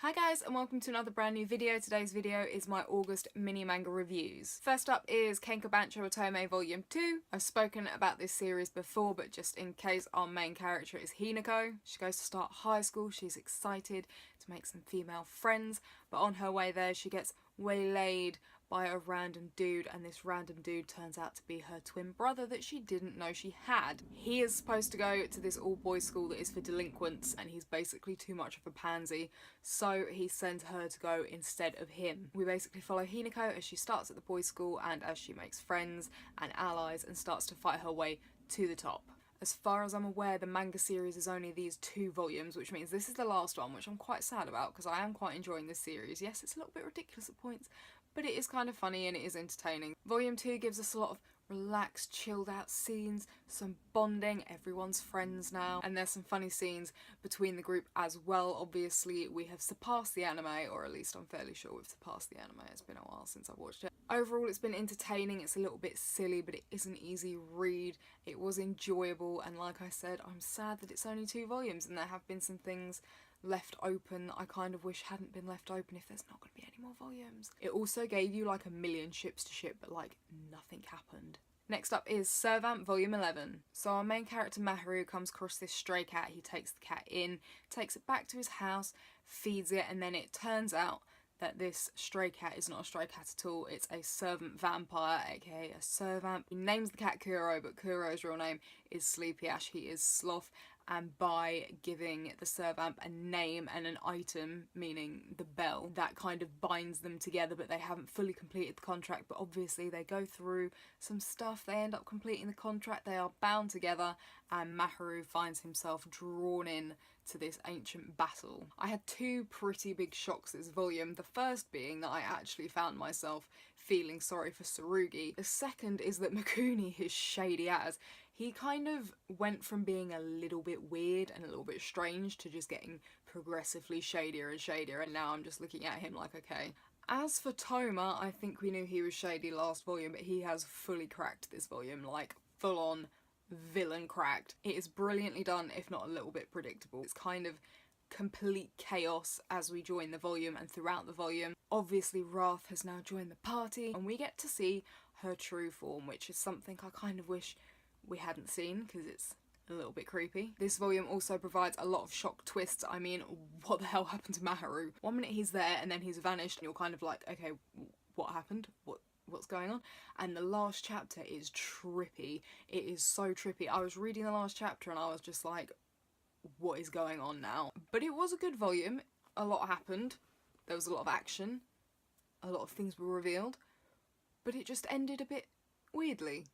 Hi guys and welcome to another brand new video. Today's video is my August mini manga reviews. First up is Kenkabancho Otome Volume 2. I've spoken about this series before, but just in case, our main character is Hinako. She goes to start high school, she's excited to make some female friends, but on her way there she gets waylaid by a random dude, and this random dude turns out to be her twin brother that she didn't know she had. He is supposed to go to this all-boys school that is for delinquents, and he's basically too much of a pansy, so he sends her to go instead of him. We basically follow Hinako as she starts at the boys' school and as she makes friends and allies and starts to fight her way to the top. As far as I'm aware, the manga series is only these 2 volumes, which means this is the last one, which I'm quite sad about because I am quite enjoying this series. Yes, it's a little bit ridiculous at points, but it is kind of funny and it is entertaining. Volume 2 gives us a lot of relaxed, chilled out scenes, some bonding, everyone's friends now, and there's some funny scenes between the group as well. Obviously, we have surpassed the anime, or at least I'm fairly sure we've surpassed the anime. It's been a while since I've watched it. Overall, it's been entertaining. It's a little bit silly, but it is an easy read. It was enjoyable, and like I said, I'm sad that it's only 2 volumes and there have been some things left open that I kind of wish hadn't been left open if there's not going to be any more volumes. It also gave you like a million ships to ship, but like nothing happened. Next up is Servamp Volume 11. So our main character Maharu comes across this stray cat. He takes the cat in, takes it back to his house, feeds it, and then it turns out that this stray cat is not a stray cat at all. It's a servant vampire, aka a servamp. He names the cat Kuro, but Kuro's real name is Sleepy Ash. He is Sloth, and by giving the servamp a name and an item, meaning the bell, that kind of binds them together, but they haven't fully completed the contract. But obviously they go through some stuff, they end up completing the contract, they are bound together, and Maharu finds himself drawn in to this ancient battle. I had 2 pretty big shocks this volume. The first being that I actually found myself feeling sorry for Tsurugi. The second is that Mikuni is shady as. He kind of went from being a little bit weird and a little bit strange to just getting progressively shadier and shadier, and now I'm just looking at him like, okay. As for Toma, I think we knew he was shady last volume, but he has fully cracked this volume, like full on villain cracked. It is brilliantly done, if not a little bit predictable. It's kind of complete chaos as we join the volume and throughout the volume. Obviously Wrath has now joined the party and we get to see her true form, which is something I kind of wish we hadn't seen because it's a little bit creepy. This volume also provides a lot of shock twists. I mean, what the hell happened to Maharu? One minute he's there and then he's vanished and you're kind of like, okay, what happened? What's going on? And the last chapter is trippy. It is so trippy. I was reading the last chapter and I was just like, what is going on now? But it was a good volume. A lot happened. There was a lot of action. A lot of things were revealed. But it just ended a bit weirdly,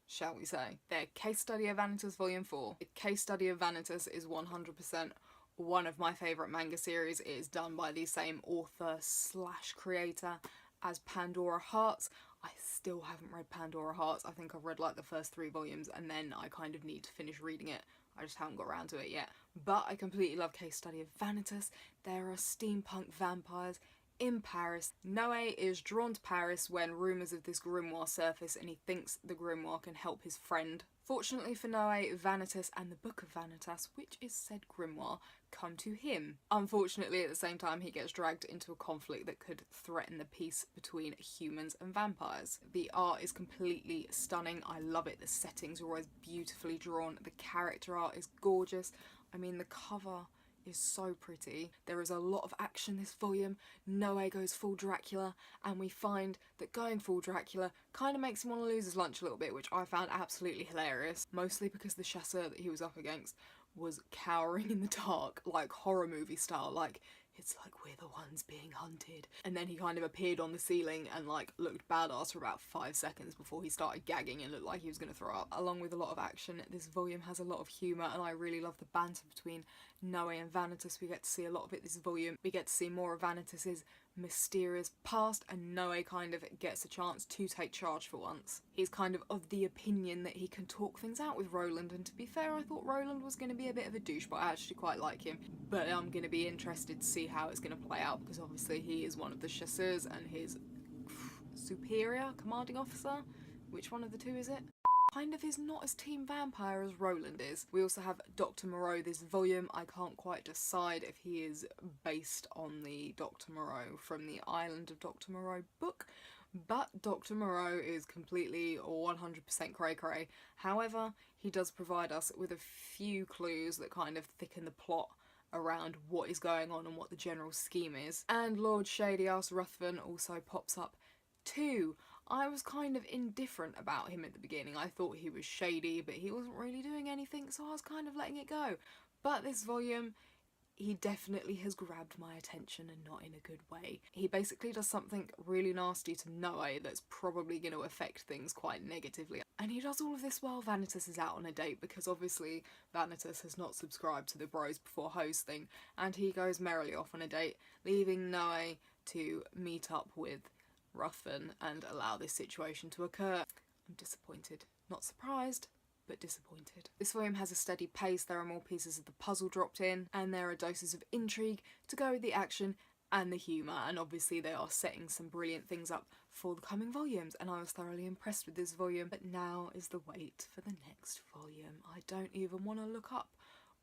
shall we say. The Case Study of Vanitas Volume 4. The Case Study of Vanitas is 100% one of my favourite manga series. It is done by the same author / creator as Pandora Hearts. I still haven't read Pandora Hearts. I think I've read like the first 3 volumes and then I kind of need to finish reading it. I just haven't got around to it yet. But I completely love Case Study of Vanitas. There are steampunk vampires in Paris. Noe is drawn to Paris when rumours of this grimoire surface and he thinks the grimoire can help his friend. Fortunately for Noe, Vanitas and the Book of Vanitas, which is said grimoire, come to him. Unfortunately, at the same time, he gets dragged into a conflict that could threaten the peace between humans and vampires. The art is completely stunning. I love it. The settings are always beautifully drawn. The character art is gorgeous. I mean, the cover is so pretty. There is a lot of action this volume. Noe goes full Dracula and we find that going full Dracula kind of makes him want to lose his lunch a little bit, which I found absolutely hilarious. Mostly because the chasseur that he was up against was cowering in the dark, like horror movie style, like it's like we're the ones being hunted. And then he kind of appeared on the ceiling and like looked badass for about 5 seconds before he started gagging and looked like he was going to throw up. Along with a lot of action, this volume has a lot of humour and I really love the banter between Noe and Vanitas. We get to see a lot of it this volume. We get to see more of Vanitas's mysterious past and Noe kind of gets a chance to take charge for once. He's kind of the opinion that he can talk things out with Roland, and to be fair, I thought Roland was going to be a bit of a douche, but I actually quite like him. But I'm going to be interested to see how it's going to play out because obviously he is one of the chasseurs and his superior commanding officer. Which one of the 2 is it? kind of is not as team vampire as Roland is. We also have Dr. Moreau this volume. I can't quite decide if he is based on the Dr. Moreau from the Island of Dr. Moreau book, but Dr. Moreau is completely 100% cray-cray. However, he does provide us with a few clues that kind of thicken the plot around what is going on and what the general scheme is. And Lord Shady-ass Ruthven also pops up too. I was kind of indifferent about him at the beginning. I thought he was shady, but he wasn't really doing anything, so I was kind of letting it go. But this volume, he definitely has grabbed my attention, and not in a good way. He basically does something really nasty to Noe that's probably going to affect things quite negatively. And he does all of this while Vanitas is out on a date, because obviously Vanitas has not subscribed to the Bros Before Hoes thing, and he goes merrily off on a date, leaving Noe to meet up with Ruthven and allow this situation to occur. I'm disappointed. Not surprised, but disappointed. This volume has a steady pace, there are more pieces of the puzzle dropped in, and there are doses of intrigue to go with the action and the humour, and obviously they are setting some brilliant things up for the coming volumes, and I was thoroughly impressed with this volume. But now is the wait for the next volume. I don't even want to look up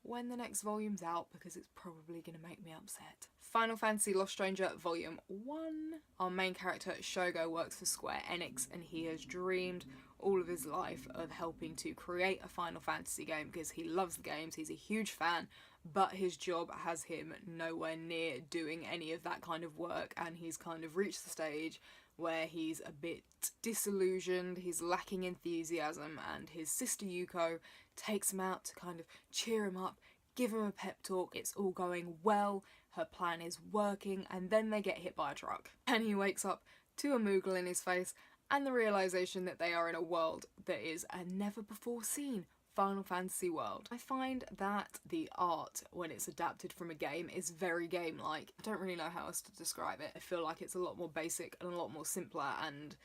when the next volume's out, because it's probably going to make me upset. Final Fantasy Lost Stranger Volume 1. Our main character Shogo works for Square Enix, and he has dreamed all of his life of helping to create a Final Fantasy game because he loves the games, he's a huge fan, but his job has him nowhere near doing any of that kind of work, and he's kind of reached the stage where he's a bit disillusioned, he's lacking enthusiasm, and his sister Yuko takes him out to kind of cheer him up, give him a pep talk. It's all going well, her plan is working, and then they get hit by a truck. And he wakes up to a Moogle in his face and the realisation that they are in a world that is a never-before-seen Final Fantasy world. I find that the art, when it's adapted from a game, is very game-like. I don't really know how else to describe it. I feel like it's a lot more basic and a lot more simpler, and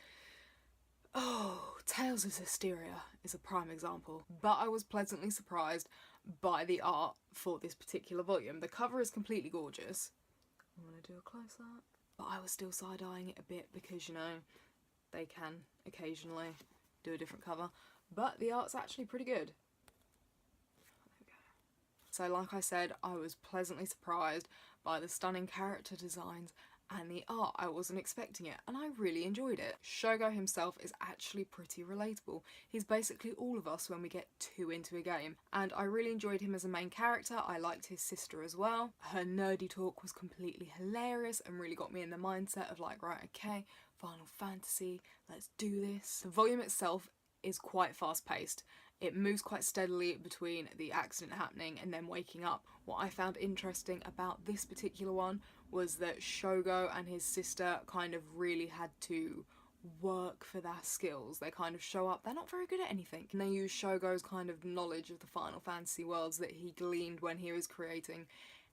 oh, Tales of Zestiria is a prime example. But I was pleasantly surprised by the art for this particular volume. The cover is completely gorgeous. I'm gonna do a close-up. But I was still side-eyeing it a bit because, you know, they can occasionally do a different cover. But the art's actually pretty good. There we go. So like I said, I was pleasantly surprised by the stunning character designs and the art. I wasn't expecting it, and I really enjoyed it. Shogo himself is actually pretty relatable. He's basically all of us when we get too into a game, and I really enjoyed him as a main character. I liked his sister as well. Her nerdy talk was completely hilarious and really got me in the mindset of like, right, okay, Final Fantasy, let's do this. The volume itself is quite fast-paced. It moves quite steadily between the accident happening and then waking up. What I found interesting about this particular one was that Shogo and his sister kind of really had to work for their skills. They kind of show up, they're not very good at anything, and they use Shogo's kind of knowledge of the Final Fantasy worlds that he gleaned when he was creating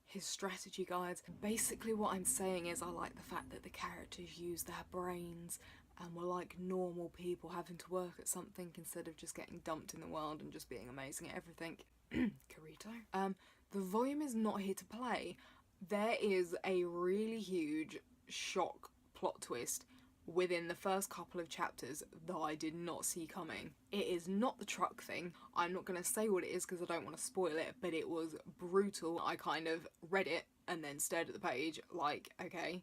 his strategy guides. Basically what I'm saying is I like the fact that the characters use their brains and were like normal people having to work at something instead of just getting dumped in the world and just being amazing at everything. Kirito. The volume is not here to play. There is a really huge shock plot twist within the first couple of chapters that I did not see coming. It is not the truck thing. I'm not going to say what it is because I don't want to spoil it, but it was brutal. I kind of read it and then stared at the page like, okay,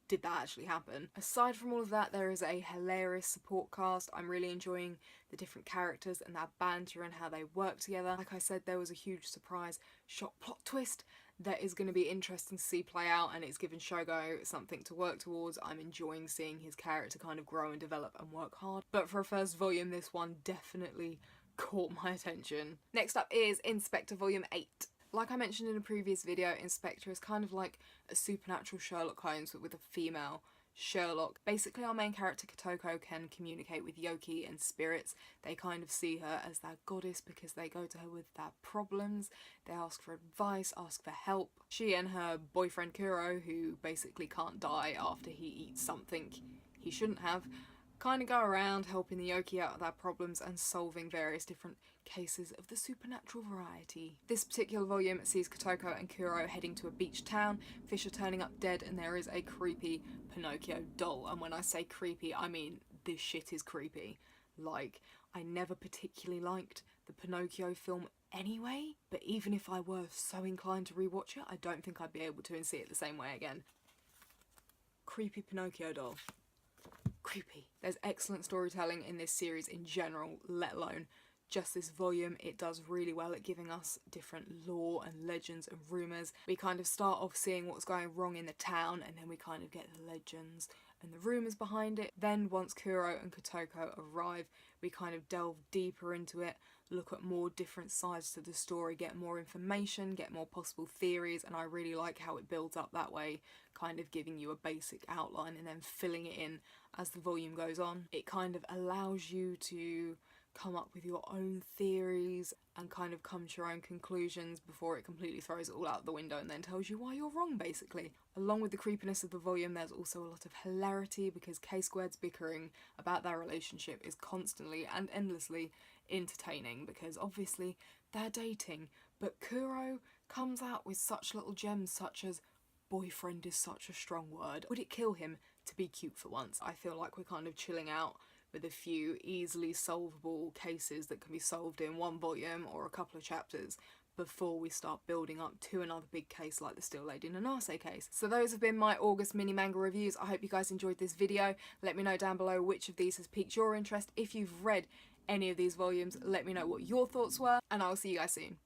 did that actually happen? Aside from all of that, there is a hilarious support cast. I'm really enjoying the different characters and their banter and how they work together. Like I said, there was a huge surprise shock plot twist that is going to be interesting to see play out, and it's given Shogo something to work towards. I'm enjoying seeing his character kind of grow and develop and work hard. But for a first volume, this one definitely caught my attention. Next up is Spectre Volume 8. Like I mentioned in a previous video, Spectre is kind of like a supernatural Sherlock Holmes but with a female Sherlock. Basically our main character Kotoko can communicate with Yoki and spirits. They kind of see her as their goddess because they go to her with their problems. They ask for advice, ask for help. She and her boyfriend Kuro, who basically can't die after he eats something he shouldn't have, kind of go around helping the Yoki out of their problems and solving various different cases of the supernatural variety. This particular volume sees Kotoko and Kuro heading to a beach town, fish are turning up dead, and there is a creepy Pinocchio doll. And when I say creepy, I mean this shit is creepy. Like, I never particularly liked the Pinocchio film anyway, but even if I were so inclined to rewatch it, I don't think I'd be able to and see it the same way again. Creepy Pinocchio doll. Creepy. There's excellent storytelling in this series in general, let alone just this volume. It does really well at giving us different lore and legends and rumours. We kind of start off seeing what's going wrong in the town, and then we kind of get the legends and the rumours behind it. Then once Kuro and Kotoko arrive, we kind of delve deeper into it, look at more different sides to the story, get more information, get more possible theories, and I really like how it builds up that way, kind of giving you a basic outline and then filling it in as the volume goes on. It kind of allows you to come up with your own theories and kind of come to your own conclusions before it completely throws it all out the window and then tells you why you're wrong, basically. Along with the creepiness of the volume, there's also a lot of hilarity because K-Squared's bickering about their relationship is constantly and endlessly entertaining because obviously they're dating, but Kuro comes out with such little gems such as boyfriend is such a strong word. Would it kill him to be cute for once? I feel like we're kind of chilling out with a few easily solvable cases that can be solved in one volume or a couple of chapters before we start building up to another big case like the Still Lady Nanase case. So those have been my August mini manga reviews. I hope you guys enjoyed this video. Let me know down below which of these has piqued your interest. If you've read any of these volumes, let me know what your thoughts were, and I'll see you guys soon.